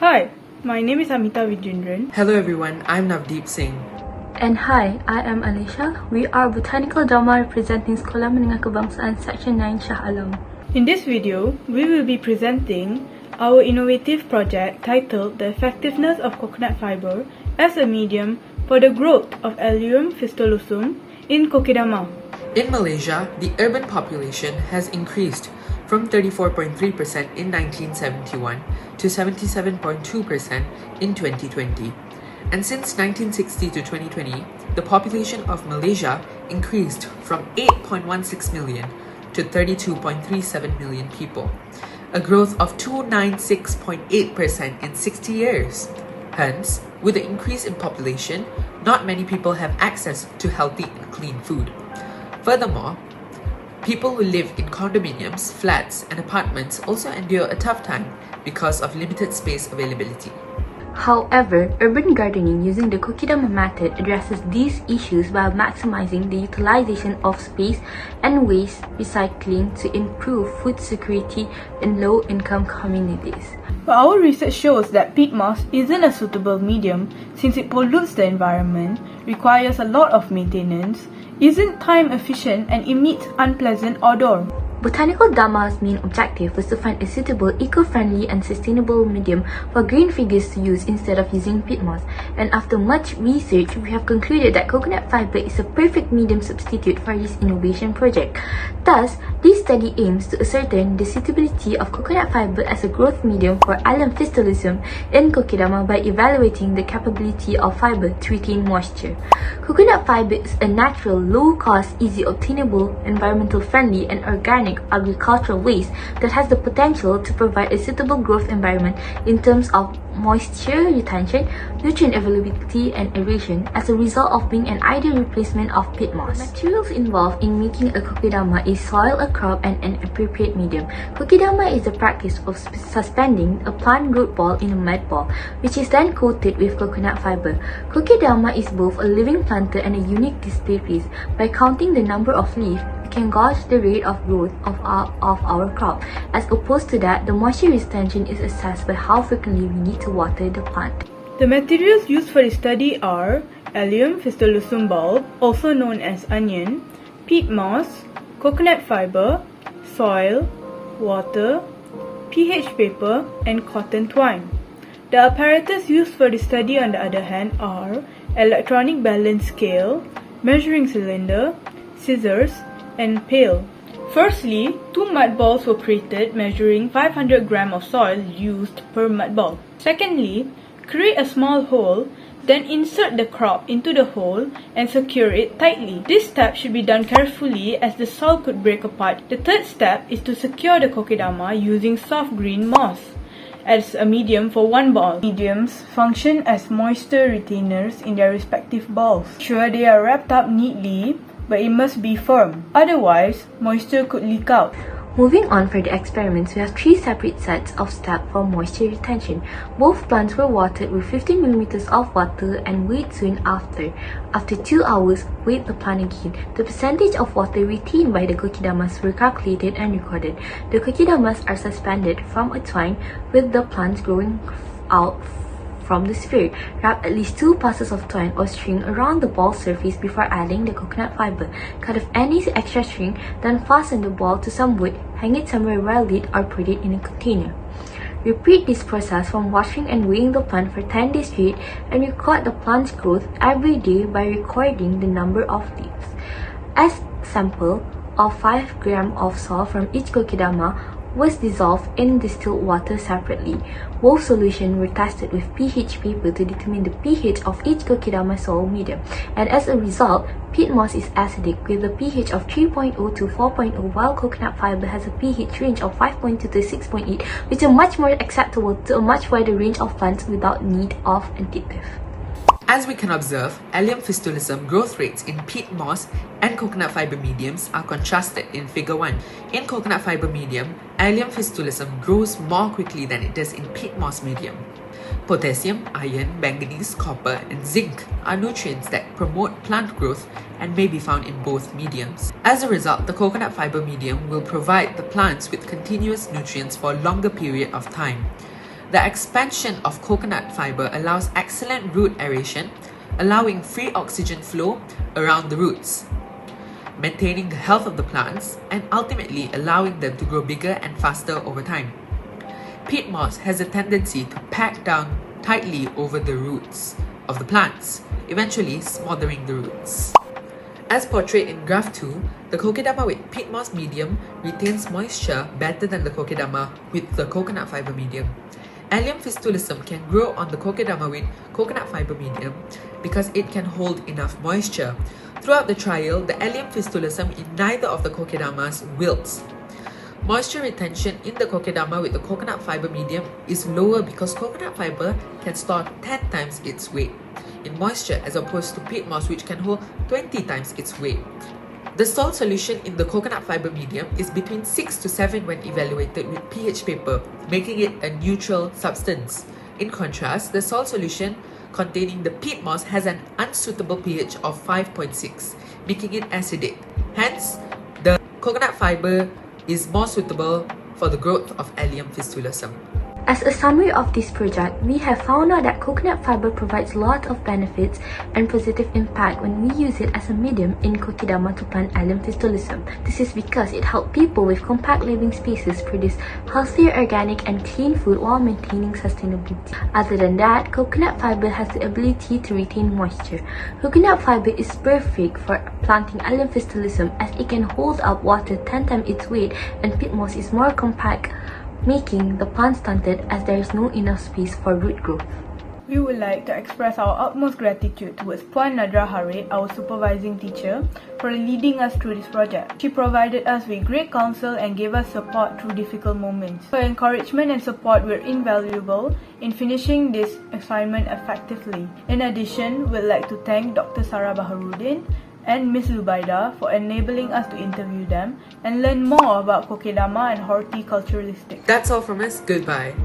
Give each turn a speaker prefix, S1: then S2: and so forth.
S1: Hi, my name is Amitha Vijeindran.
S2: Hello everyone, I'm Navdeep Singh.
S3: And hi, I am Alesha. We are Botanical Drama representing Sekolah Menengah Kebangsaan Section 9 Shah Alam.
S1: In this video, we will be presenting our innovative project titled The Effectiveness of Coconut Fiber as a Medium for the Growth of Allium Fistulosum in Kokedama.
S2: In Malaysia, the urban population has increased from 34.3% in 1971 to 77.2% in 2020. And since 1960 to 2020, the population of Malaysia increased from 8.16 million to 32.37 million people, a growth of 296.8% in 60 years. Hence, with the increase in population, not many people have access to healthy and clean food. Furthermore, people who live in condominiums, flats, and apartments also endure a tough time because of limited space availability.
S3: However, urban gardening using the Kokedama method addresses these issues while maximizing the utilization of space and waste recycling to improve food security in low-income communities.
S1: But our research shows that peat moss isn't a suitable medium since it pollutes the environment, requires a lot of maintenance, isn't time efficient, and emits unpleasant odor.
S3: Botanical Dharma's main objective was to find a suitable, eco-friendly and sustainable medium for green figures to use instead of using peat moss. And after much research, we have concluded that coconut fiber is a perfect medium substitute for this innovation project. Thus, this study aims to ascertain the suitability of coconut fiber as a growth medium for Allium Fistulosum in Kokedama by evaluating the capability of fiber to retain moisture. Coconut fiber is a natural, low-cost, easy obtainable, environmental friendly and organic agricultural waste that has the potential to provide a suitable growth environment in terms of moisture retention, nutrient availability, and aeration as a result of being an ideal replacement of peat moss. The materials involved in making a kokedama is soil, a crop, and an appropriate medium. Kokedama is the practice of suspending a plant root ball in a mud ball, which is then coated with coconut fiber. Kokedama is both a living planter and a unique display piece. By counting the number of leaves, we can gauge the rate of growth of our crop. As opposed to that, the moisture retention is assessed by how frequently we need to water the plant.
S1: The materials used for this study are Allium Fistulosum bulb, also known as onion, peat moss, coconut fiber, soil, water, pH paper, and cotton twine. The apparatus used for the study, on the other hand, are electronic balance scale, measuring cylinder, scissors, and pail. Firstly, 2 mud balls were created measuring 500 grams of soil used per mud ball. Secondly, create a small hole, then insert the crop into the hole and secure it tightly. This step should be done carefully as the soil could break apart. The third step is to secure the kokedama using soft green moss as a medium for 1 ball. Mediums function as moisture retainers in their respective balls. Sure, they are wrapped up neatly, but it must be firm, otherwise moisture could leak out.
S3: Moving on for the experiments, we have 3 separate sets of steps for moisture retention. Both plants were watered with 15 mm of water and weighed soon after. After 2 hours, weighed the plant again. The percentage of water retained by the kokedamas were calculated and recorded. The kokedamas are suspended from a twine with the plants growing out from the sphere. Wrap at least 2 passes of twine or string around the ball surface before adding the coconut fiber. Cut off any extra string, then fasten the ball to some wood, hang it somewhere well lit, or put it in a container. Repeat this process from watering and weighing the plant for 10 days straight, and record the plant's growth every day by recording the number of leaves. As sample of 5 grams of soil from each kokedama was dissolved in distilled water separately. Both solutions were tested with pH paper to determine the pH of each kokedama soil medium, and as a result, peat moss is acidic with a pH of 3.0 to 4.0, while coconut fiber has a pH range of 5.2 to 6.8, which is much more acceptable to a much wider range of plants without need of additive.
S2: As we can observe, Allium Fistulosum growth rates in peat moss and coconut fiber mediums are contrasted in figure 1. In coconut fiber medium, Allium Fistulosum grows more quickly than it does in peat moss medium. Potassium, iron, manganese, copper, and zinc are nutrients that promote plant growth and may be found in both mediums. As a result, the coconut fiber medium will provide the plants with continuous nutrients for a longer period of time. The expansion of coconut fiber allows excellent root aeration, allowing free oxygen flow around the roots, maintaining the health of the plants, and ultimately allowing them to grow bigger and faster over time. Peat moss has a tendency to pack down tightly over the roots of the plants, eventually smothering the roots. As portrayed in graph 2, the kokedama with peat moss medium retains moisture better than the kokedama with the coconut fiber medium. Allium Fistulosum can grow on the kokedama with coconut fiber medium because it can hold enough moisture. Throughout the trial, the Allium Fistulosum in neither of the kokedamas wilts. Moisture retention in the kokedama with the coconut fiber medium is lower because coconut fiber can store 10 times its weight in moisture as opposed to peat moss, which can hold 20 times its weight. The salt solution in the coconut fiber medium is between 6 to 7 when evaluated with pH paper, making it a neutral substance. In contrast, the salt solution containing the peat moss has an unsuitable pH of 5.6, making it acidic. Hence, the coconut fiber is more suitable for the growth of Allium Fistulosum.
S3: As a summary of this project, we have found out that coconut fiber provides lots of benefits and positive impact when we use it as a medium in kokedama to plant Allium Fistulosum. This is because it helps people with compact living spaces produce healthier, organic and clean food while maintaining sustainability. Other than that, coconut fiber has the ability to retain moisture. Coconut fiber is perfect for planting Allium Fistulosum as it can hold up water 10 times its weight, and peat moss is more compact, making the plant stunted as there is no enough space for root growth.
S1: We would like to express our utmost gratitude towards Puan Nadra Hare, our supervising teacher, for leading us through this project. She provided us with great counsel and gave us support through difficult moments. Her encouragement and support were invaluable in finishing this assignment effectively. In addition, we'd like to thank Dr. Sarah Baharuddin and Ms. Zubaida for enabling us to interview them and learn more about kokedama and horticulturalistics.
S2: That's all from us. Goodbye.